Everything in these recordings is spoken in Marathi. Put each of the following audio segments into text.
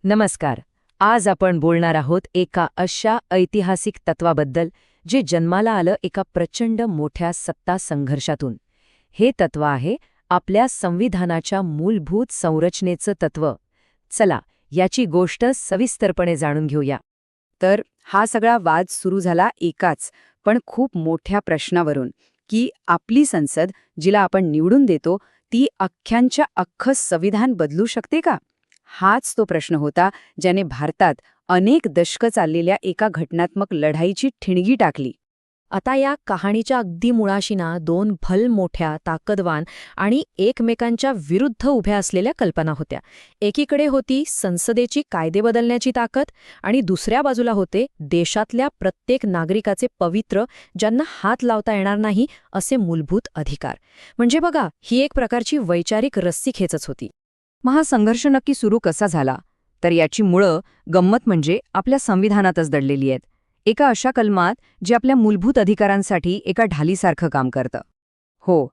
नमस्कार. आज आपण बोलणार आहोत एका अशा ऐतिहासिक तत्वाबद्दल जे जन्माला आलं एका प्रचंड मोठ्या सत्ता संघर्षातून. हे तत्व आहे आपल्या संविधानाच्या मूलभूत संरचनेचं तत्व. चला याची गोष्ट सविस्तरपणे जाणून घेऊया. तर हा सगळा वाद सुरू झाला एकाच पण खूप मोठ्या प्रश्नावरून, की आपली संसद जिला आपण निवडून देतो ती अख्ख्यांच्या अख्खं संविधान बदलू शकते का? हाच तो प्रश्न होता ज्याने भारतात अनेक दशकं चाललेल्या एका घटनात्मक लढाईची ठिणगी टाकली. आता या कहाणीच्या अगदी मुळाशी ना दोन मोठ्या ताकदवान आणि एकमेकांच्या विरुद्ध उभ्या असलेल्या कल्पना होत्या. एकीकडे होती संसदेची कायदे बदलण्याची ताकद आणि दुसऱ्या बाजूला होते देशातल्या प्रत्येक नागरिकाचे पवित्र, ज्यांना हात लावता येणार नाही असे मूलभूत अधिकार. म्हणजे बघा, ही एक प्रकारची वैचारिक रस्सीखेचच होती. मग हा संघर्ष नक्की सुरू कसा झाला? तर याची मुळं गंमत म्हणजे आपल्या संविधानातच दडलेली आहेत. एका अशा कलमात जे आपल्या मूलभूत अधिकारांसाठी एका ढालीसारखं काम करतं. हो,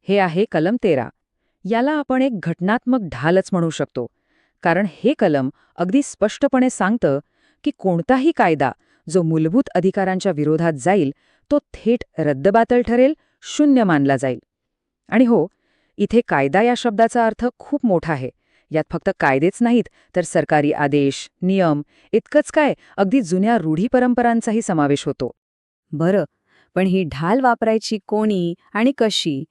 हे आहे कलम 13. याला आपण एक घटनात्मक ढालच म्हणू शकतो, कारण हे कलम अगदी स्पष्टपणे सांगतं की कोणताही कायदा जो मूलभूत अधिकारांच्या विरोधात जाईल तो थेट रद्दबातल ठरेल, शून्य मानला जाईल. आणि हो, इथे कायदा या शब्दाचा अर्थ खूप मोठा आहे. यात फक्त कायदेच नाहीत तर सरकारी आदेश, नियम इतकंच काय, अगदी जुन्या रूढी परंपरांचाही समावेश होतो. बरं, पण ही ढाल वापरायची कोणी आणि कशी?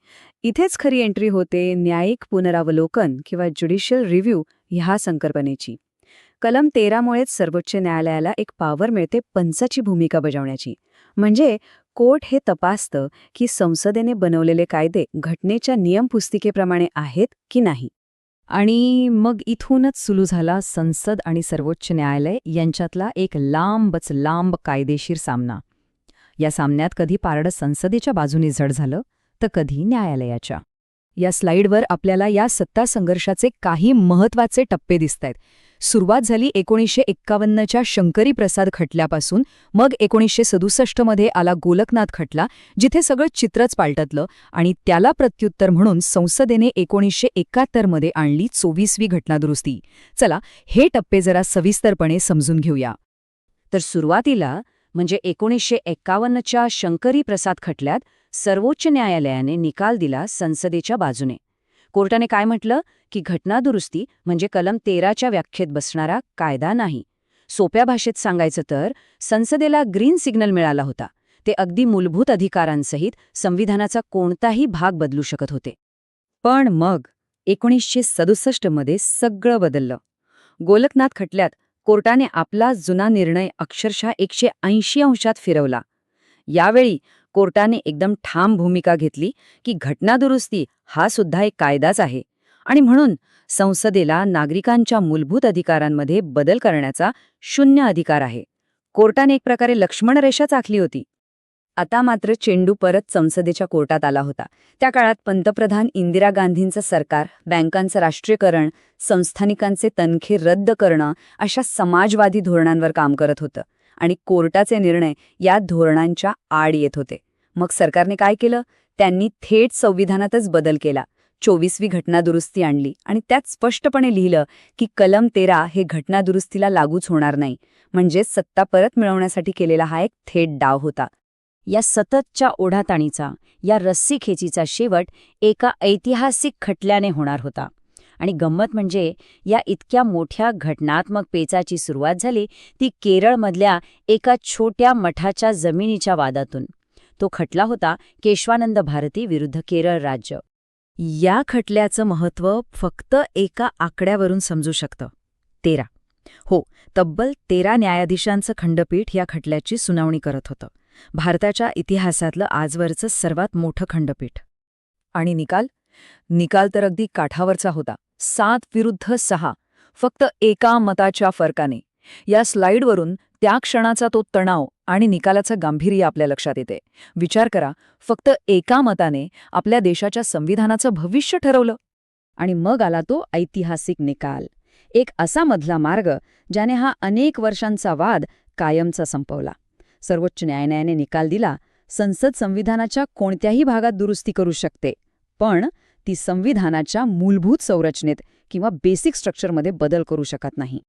इथेच खरी एंट्री होते न्यायिक पुनरावलोकन किंवा ज्युडिशियल रिव्ह्यू ह्या संकल्पनेची. कलम 13मुळेच सर्वोच्च न्यायालयाला एक पॉवर मिळते पंचाची भूमिका बजावण्याची. म्हणजे कोर्ट हे तपासतं की संसदेने बनवलेले कायदे घटनेच्या नियमपुस्तिकेप्रमाणे आहेत की नाही. आणि मग इथूनच सुरू झाला संसद आणि सर्वोच्च न्यायालय यांच्यातला एक लांब कायदेशीर सामना. या सामन्यात कधी पारडं संसदेच्या बाजूने जड झालं तर कधी न्यायालयाच्या. या स्लाईडवर आपल्याला या सत्ता संघर्षाचे काही महत्त्वाचे टप्पे दिसतायत. सुरुवात झाली 1951च्या शंकरी प्रसाद खटल्यापासून. मग 1967मध्ये आला गोलकनाथ खटला, जिथे सगळं चित्रच पालटतलं. आणि त्याला प्रत्युत्तर म्हणून संसदेने 1971मध्ये आणली 24वी घटनादुरुस्ती. चला हे टप्पे जरा सविस्तरपणे समजून घेऊया. तर सुरुवातीला म्हणजे 1951च्या शंकरी प्रसाद खटल्यात सर्वोच्च न्यायालयाने निकाल दिला संसदेच्या बाजूने. कोर्टाने काय म्हटलं की घटनादुरुस्ती म्हणजे कलम 13च्या व्याख्येत बसणारा कायदा नाही. सोप्या भाषेत सांगायचं तर संसदेला ग्रीन सिग्नल मिळाला होता. ते अगदी मूलभूत अधिकारांसहित संविधानाचा कोणताही भाग बदलू शकत होते. पण मग 1967मध्ये सगळं बदललं. गोलकनाथ खटल्यात कोर्टाने आपला जुना निर्णय अक्षरशः 180 अंशात फिरवला. यावेळी कोर्टाने एकदम ठाम भूमिका घेतली की घटनादुरुस्ती हा सुद्धा एक कायदाच आहे आणि म्हणून संसदेला नागरिकांच्या मूलभूत अधिकारांमध्ये बदल करण्याचा शून्य अधिकार आहे. कोर्टाने एक प्रकारे लक्ष्मणरेषाच आखली होती. आता मात्र चेंडू परत संसदेच्या कोर्टात आला होता. त्या काळात पंतप्रधान इंदिरा गांधींचं सरकार बँकांचं राष्ट्रीयकरण, संस्थानिकांचे तनखे रद्द करणं अशा समाजवादी धोरणांवर काम करत होतं आणि कोर्टाचे निर्णय या धोरणांच्या आड येत होते. मग सरकारने काय केलं? त्यांनी थेट संविधानातच बदल केला. 24वी घटनादुरुस्ती आणली आणि त्यात स्पष्टपणे लिहिलं की कलम 13 हे घटनादुरुस्तीला लागूच होणार नाही. म्हणजे सत्ता परत मिळवण्यासाठी केलेला हा एक थेट डाव होता. या सततच्या ओढाताणीचा, या रस्सीखेचीचा शेवट एका ऐतिहासिक खटल्याने होणार होता. आणि गंमत म्हणजे या इतक्या मोठ्या घटनात्मक पेचाची सुरुवात झाली ती केरळमधल्या एका छोट्या मठाच्या जमिनीच्या वादातून. तो खटला होता केशवानंद भारती विरुद्ध केरळ राज्य. या खटल्याचं महत्त्व फक्त एका आकड्यावरून समजू शकतं. 13. हो, तब्बल 13 न्यायाधीशांचं खंडपीठ या खटल्याची सुनावणी करत होतं. भारताच्या इतिहासातलं आजवरचं सर्वात मोठं खंडपीठ. आणि निकाल तर अगदी काठावरचा होता. 7-6, फक्त एका मताच्या फरकाने. या स्लाईडवरून त्या क्षणाचा तो तणाव आणि निकालाचं गांभीर्य आपल्या लक्षात येते. विचार करा, फक्त एका मताने आपल्या देशाच्या संविधानाचं भविष्य ठरवलं. आणि मग आला तो ऐतिहासिक निकाल. एक असा मधला मार्ग ज्याने हा अनेक वर्षांचा वाद कायमचा संपवला. सर्वोच्च न्यायालयाने निकाल दिला, संसद संविधानाच्या कोणत्याही भागात दुरुस्ती करू शकते, पण ती संविधानाच्या मूलभूत संरचनेत किंवा बेसिक स्ट्रक्चरमध्ये बदल करू शकत नाही.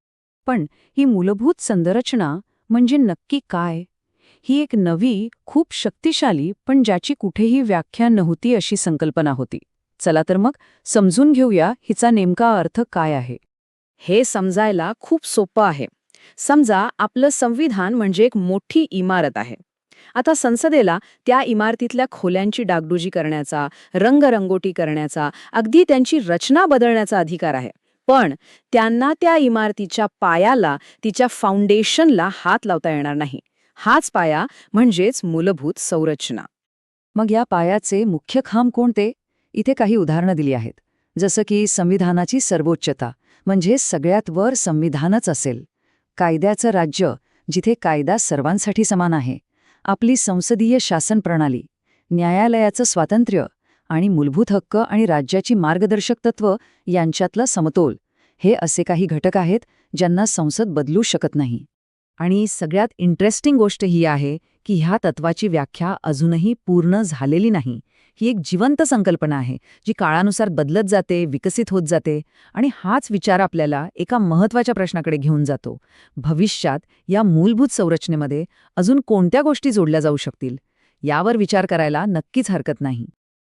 पण ही मूलभूत संरचना म्हणजे नक्की काय? ही एक नवी, खूप शक्तिशाली पण ज्याची कुठेही व्याख्या नव्हती अशी संकल्पना होती. चला तर मग समजून घेऊया हिचा नेमका अर्थ काय आहे. हे समजायला खूप सोपं आहे. समजा आपलं संविधान म्हणजे एक मोठी इमारत आहे. आता संसदेला त्या इमारतीतल्या खोल्यांची डागडुजी करण्याचा, रंगरंगोटी करण्याचा, अगदी त्यांची रचना बदलण्याचा अधिकार आहे. पण त्यांना त्या इमारतीच्या पायाला, तिच्या फाउंडेशनला हात लावता येणार नाही. हाच पाया म्हणजेच मूलभूत संरचना. मग या पायाचे मुख्य खांब कोणते? इथे काही उदाहरणं दिली आहेत. जसं की संविधानाची सर्वोच्चता, म्हणजे सगळ्यात वर संविधानच असेल. कायद्याचं राज्य, जिथे कायदा सर्वांसाठी समान आहे. आपली संसदीय शासन प्रणाली, न्यायालयाचं स्वातंत्र्य आणि मूलभूत हक्क आणि राज्याची मार्गदर्शक तत्त्व यांच्यातला समतोल. हे असे काही घटक आहेत ज्यांना संसद बदलू शकत नाही. आणि सगळ्यात इंटरेस्टिंग गोष्ट ही आहे की ह्या तत्वाची व्याख्या अजूनही पूर्ण झालेली नाही. ही एक जिवंत संकल्पना आहे, जी काळानुसार बदलत जाते, विकसित होत जाते. आणि हाच विचार आपल्याला एका महत्त्वाच्या प्रश्नाकडे घेऊन जातो. भविष्यात या मूलभूत संरचनेमध्ये अजून कोणत्या गोष्टी जोडल्या जाऊ शकतील? यावर विचार करायला नक्कीच हरकत नाही.